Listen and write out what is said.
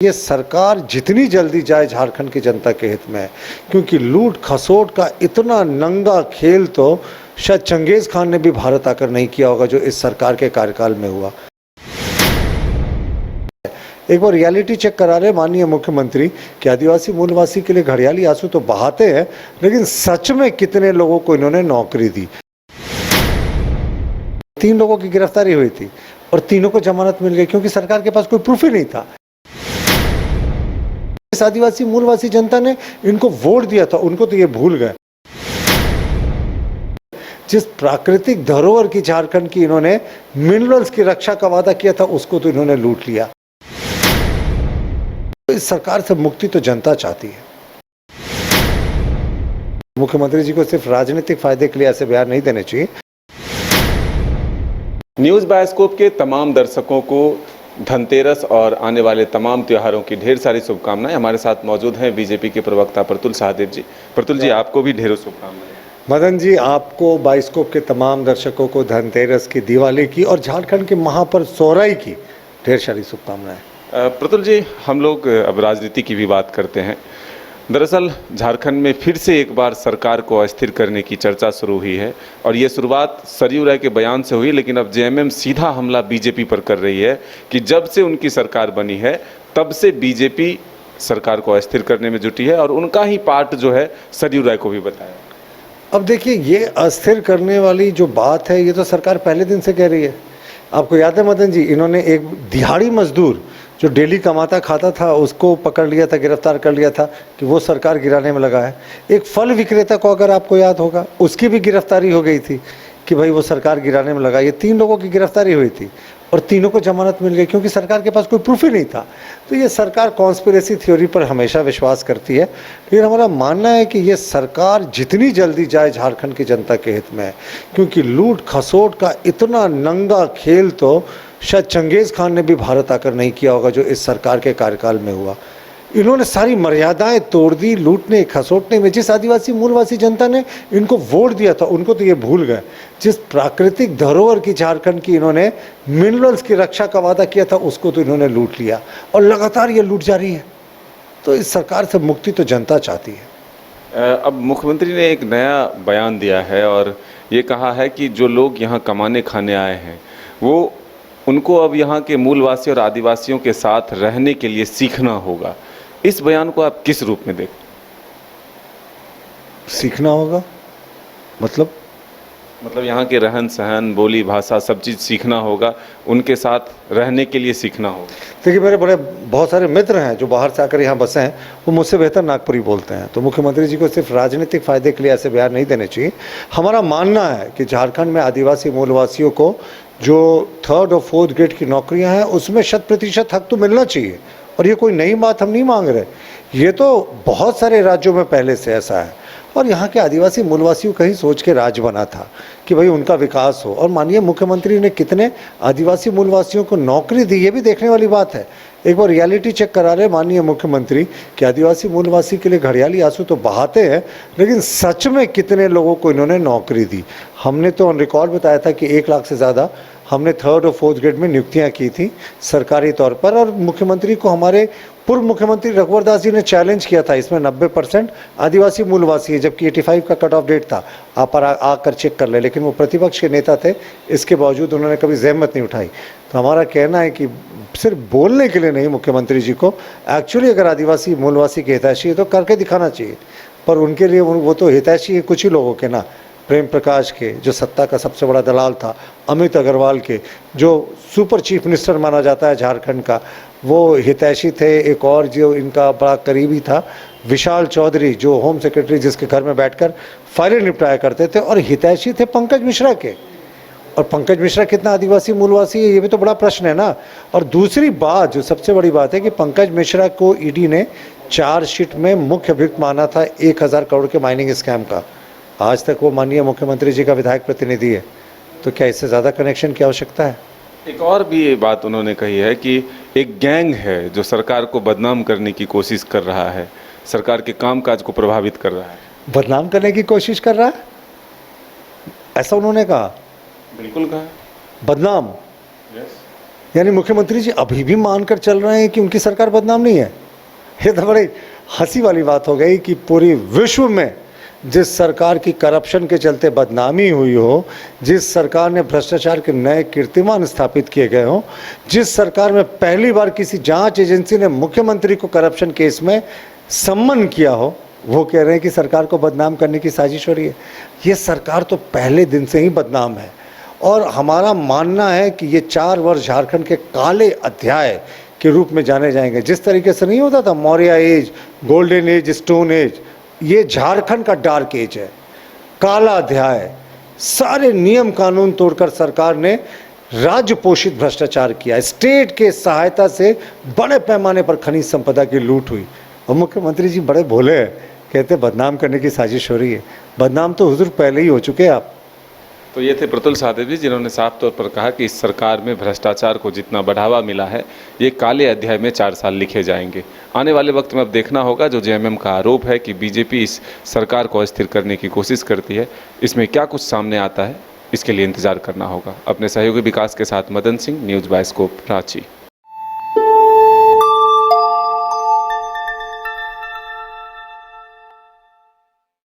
ये सरकार जितनी जल्दी जाए झारखंड की जनता के हित में है, क्योंकि लूट खसोट का इतना नंगा खेल तो शायद चंगेज खान ने भी भारत आकर नहीं किया होगा जो इस सरकार के कार्यकाल में हुआ। एक बार रियलिटी चेक करा रहे माननीय मुख्यमंत्री कि आदिवासी मूलवासी के लिए घड़ियाली आंसू तो बहाते हैं, लेकिन सच में कितने लोगों को इन्होंने नौकरी दी। 3 लोगों की गिरफ्तारी हुई थी और तीनों को जमानत मिल गई क्योंकि सरकार के पास कोई प्रूफ ही नहीं था। इस आदिवासी मूलवासी जनता ने इनको वोट दिया था, उनको तो ये भूल गए। जिस प्राकृतिक धरोहर की झारखंड की इन्होंने मिनरल्स की रक्षा का वादा किया था, उसको तो इन्होंने लूट लिया। तो इस सरकार से मुक्ति तो जनता चाहती है। मुख्यमंत्री जी को सिर्फ राजनीतिक फायदे के लिए ऐसे बयान नहीं देने चाहिए। न्यूज़ बायोस्कोप के तमाम दर्शकों को धनतेरस और आने वाले तमाम त्योहारों की ढेर सारी शुभकामनाएं। हमारे साथ मौजूद हैं बीजेपी के प्रवक्ता प्रतुल सहदेव जी। प्रतुल जी, आपको भी ढेरों शुभकामनाएं। मदन जी, आपको बायोस्कोप के तमाम दर्शकों को धनतेरस की, दिवाली की और झारखंड के महापर्व सोहराई की ढेर सारी शुभकामनाएं। प्रतुल जी, हम लोग अब राजनीति की भी बात करते हैं। दरअसल झारखंड में फिर से एक बार सरकार को अस्थिर करने की चर्चा शुरू हुई है और ये शुरुआत सरयू राय के बयान से हुई, लेकिन अब जेएमएम सीधा हमला बीजेपी पर कर रही है कि जब से उनकी सरकार बनी है तब से बीजेपी सरकार को अस्थिर करने में जुटी है और उनका ही पार्ट जो है सरयू राय को भी बताया। अब देखिए, ये अस्थिर करने वाली जो बात है ये तो सरकार पहले दिन से कह रही है। आपको याद है मदन जी, इन्होंने एक दिहाड़ी मजदूर जो डेली कमाता खाता था उसको पकड़ लिया था, गिरफ्तार कर लिया था कि वो सरकार गिराने में लगा है। एक फल विक्रेता को, अगर आपको याद होगा, उसकी भी गिरफ्तारी हो गई थी कि भाई वो सरकार गिराने में लगा। ये 3 लोगों की गिरफ्तारी हुई थी और तीनों को जमानत मिल गई क्योंकि सरकार के पास कोई प्रूफ ही नहीं था। तो ये सरकार कॉन्स्पिरेसी थ्योरी पर हमेशा विश्वास करती है, लेकिन हमारा मानना है कि ये सरकार जितनी जल्दी जाए झारखंड की जनता के हित में है, क्योंकि लूट खसोट का इतना नंगा खेल तो शायद चंगेज खान ने भी भारत आकर नहीं किया होगा जो इस सरकार के कार्यकाल में हुआ। इन्होंने सारी मर्यादाएं तोड़ दी लूटने खसोटने में। जिस आदिवासी मूलवासी जनता ने इनको वोट दिया था, उनको तो ये भूल गए। जिस प्राकृतिक धरोहर की झारखंड की इन्होंने मिनरल्स की रक्षा का वादा किया था, उसको तो इन्होंने लूट लिया और लगातार ये लूट जारी है। तो इस सरकार से मुक्ति तो जनता चाहती है। अब मुख्यमंत्री ने एक नया बयान दिया है और ये कहा है कि जो लोग यहाँ कमाने खाने आए हैं वो उनको अब यहाँ के मूलवासी और आदिवासियों के साथ रहने के लिए सीखना होगा। इस बयान को आप किस रूप में देखें? सीखना होगा मतलब यहाँ के रहन सहन, बोली भाषा, सब चीज़ सीखना होगा, उनके साथ रहने के लिए सीखना होगा। देखिए, मेरे बहुत सारे मित्र हैं जो बाहर से आकर यहाँ बसे हैं, वो मुझसे बेहतर नागपुरी बोलते हैं। तो मुख्यमंत्री जी को सिर्फ राजनीतिक फायदे के लिए ऐसे बयान नहीं देने चाहिए। हमारा मानना है कि झारखंड में आदिवासी मूलवासियों को जो 3rd और 4th ग्रेड की नौकरियां हैं उसमें 100% हक तो मिलना चाहिए। और ये कोई नई बात हम नहीं मांग रहे, ये तो बहुत सारे राज्यों में पहले से ऐसा है। और यहाँ के आदिवासी मूलवासियों का ही सोच के राज बना था कि भाई उनका विकास हो। और माननीय मुख्यमंत्री ने कितने आदिवासी मूलवासियों को नौकरी दी, ये भी देखने वाली बात है। एक बार रियलिटी चेक करा रहे माननीय मुख्यमंत्री कि आदिवासी मूलवासी के लिए घड़ियाली आंसू तो बहाते हैं, लेकिन सच में कितने लोगों को इन्होंने नौकरी दी। हमने तो ऑन रिकॉर्ड बताया था कि 1 लाख से ज़्यादा हमने 3rd और 4th ग्रेड में नियुक्तियां की थी सरकारी तौर पर। और मुख्यमंत्री को हमारे पूर्व मुख्यमंत्री रघुवर दास जी ने चैलेंज किया था, इसमें 90% आदिवासी मूलवासी है, जबकि 85 का कट ऑफ डेट था। आप आकर चेक कर ले, लेकिन वो प्रतिपक्ष के नेता थे, इसके बावजूद उन्होंने कभी जहमत नहीं उठाई। तो हमारा कहना है कि सिर्फ बोलने के लिए नहीं, मुख्यमंत्री जी को एक्चुअली अगर आदिवासी मूलवासी के हितैषी है तो करके दिखाना चाहिए। पर उनके लिए वो तो हितैषी है कुछ ही लोगों के ना, प्रेम प्रकाश के जो सत्ता का सबसे बड़ा दलाल था, अमित अग्रवाल के जो सुपर चीफ मिनिस्टर माना जाता है झारखंड का, वो हितैषी थे। एक और जो इनका बड़ा करीबी था, विशाल चौधरी, जो होम सेक्रेटरी, जिसके घर में बैठकर फाइलें निपटाया करते थे, और हितैषी थे पंकज मिश्रा के। और पंकज मिश्रा कितना आदिवासी मूलवासी है, ये भी तो बड़ा प्रश्न है ना। और दूसरी बात, जो सबसे बड़ी बात है कि पंकज मिश्रा को ईडी ने चार्जशीट में मुख्य अभियुक्त माना था 1000 करोड़ के माइनिंग स्कैम का। आज तक वो माननीय मुख्यमंत्री जी का विधायक प्रतिनिधि है, तो क्या इससे ज़्यादा कनेक्शन की आवश्यकता है? एक और भी ये बात उन्होंने कही है कि एक गैंग है जो सरकार को बदनाम करने की कोशिश कर रहा है, सरकार के कामकाज को प्रभावित कर रहा है। बदनाम करने की कोशिश कर रहा है, ऐसा उन्होंने कहा? बिल्कुल कहा। बदनाम? यस। यानी मुख्यमंत्री जी अभी भी मानकर चल रहे हैं कि उनकी सरकार बदनाम नहीं है। ये तो बड़ी हंसी वाली बात हो गई कि पूरी विश्व में जिस सरकार की करप्शन के चलते बदनामी हुई हो, जिस सरकार ने भ्रष्टाचार के नए कीर्तिमान स्थापित किए गए हों, जिस सरकार में पहली बार किसी जांच एजेंसी ने मुख्यमंत्री को करप्शन केस में सम्मन किया हो, वो कह रहे हैं कि सरकार को बदनाम करने की साजिश हो रही है। ये सरकार तो पहले दिन से ही बदनाम है और हमारा मानना है कि ये 4 वर्ष झारखंड के काले अध्याय के रूप में जाने जाएंगे। जिस तरीके से नहीं होता था Maurya age, golden age, stone age, ये झारखंड का डार्क एज है, काला अध्याय। सारे नियम कानून तोड़कर सरकार ने राज्य पोषित भ्रष्टाचार किया, स्टेट के सहायता से बड़े पैमाने पर खनिज संपदा की लूट हुई और मुख्यमंत्री जी बड़े भोले हैं, कहते बदनाम करने की साजिश हो रही है। बदनाम तो हुजूर पहले ही हो चुके हैं आप। तो ये थे प्रतुल साहदेव जी, जिन्होंने साफ तौर पर कहा कि इस सरकार में भ्रष्टाचार को जितना बढ़ावा मिला है, ये काले अध्याय में 4 साल लिखे जाएंगे। आने वाले वक्त में अब देखना होगा जो जेएमएम का आरोप है कि बीजेपी इस सरकार को अस्थिर करने की कोशिश करती है, इसमें क्या कुछ सामने आता है, इसके लिए इंतजार करना होगा। अपने सहयोगी विकास के साथ मदन सिंह, न्यूज़ बायोस्कोप, रांची।